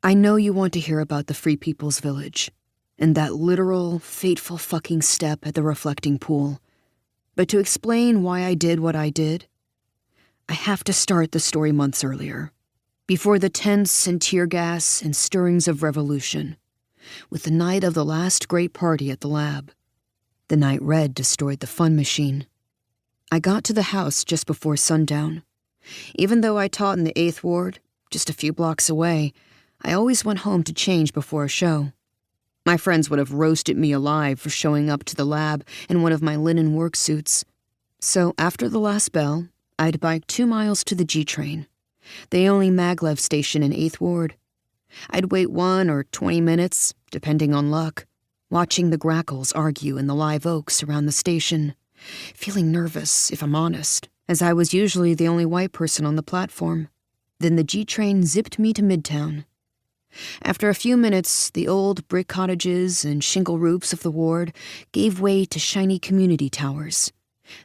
I know you want to hear about the Free People's Village and that literal, fateful fucking step at the reflecting pool. But to explain why I did what I did, I have to start the story months earlier, before the tents and tear gas and stirrings of revolution, with the night of the last great party at the lab, the night Red destroyed the fun machine. I got to the house just before sundown. Even though I taught in the 8th Ward, just a few blocks away, I always went home to change before a show. My friends would have roasted me alive for showing up to the lab in one of my linen work suits. So after the last bell, I'd bike 2 miles to the G train, the only maglev station in 8th Ward. I'd wait 1 or 20 minutes, depending on luck, watching the grackles argue in the live oaks around the station, feeling nervous, if I'm honest, as I was usually the only white person on the platform. Then the G train zipped me to Midtown. After a few minutes, the old brick cottages and shingle roofs of the ward gave way to shiny community towers,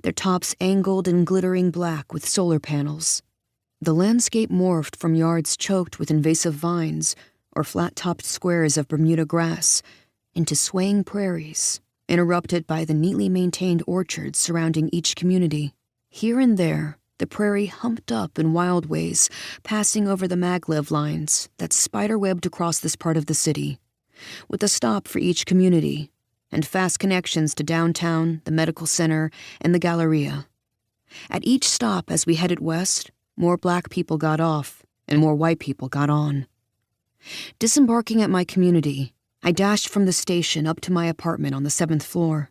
their tops angled and glittering black with solar panels. The landscape morphed from yards choked with invasive vines or flat-topped squares of Bermuda grass into swaying prairies, interrupted by the neatly maintained orchards surrounding each community. Here and there, the prairie humped up in wild ways, passing over the maglev lines that spiderwebbed across this part of the city, with a stop for each community, and fast connections to downtown, the medical center, and the Galleria. At each stop as we headed west, more black people got off, and more white people got on. Disembarking at my community, I dashed from the station up to my apartment on the 7th floor,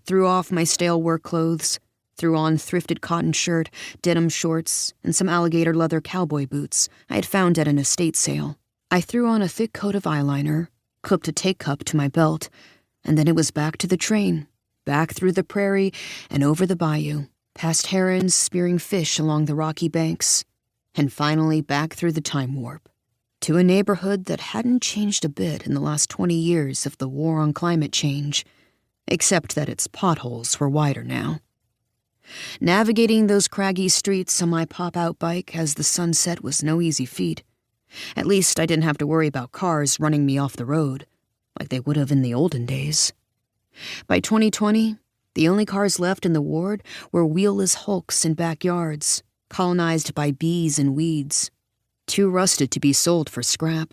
threw off my stale work clothes, threw on thrifted cotton shirt, denim shorts, and some alligator leather cowboy boots I had found at an estate sale. I threw on a thick coat of eyeliner, clipped a take cup to my belt, and then it was back to the train, back through the prairie and over the bayou, past herons spearing fish along the rocky banks, and finally back through the time warp, to a neighborhood that hadn't changed a bit in the last 20 years of the war on climate change, except that its potholes were wider now. Navigating those craggy streets on my pop-out bike as the sun set was no easy feat. At least I didn't have to worry about cars running me off the road, like they would have in the olden days. By 2020, the only cars left in the ward were wheelless hulks in backyards, colonized by bees and weeds, too rusted to be sold for scrap.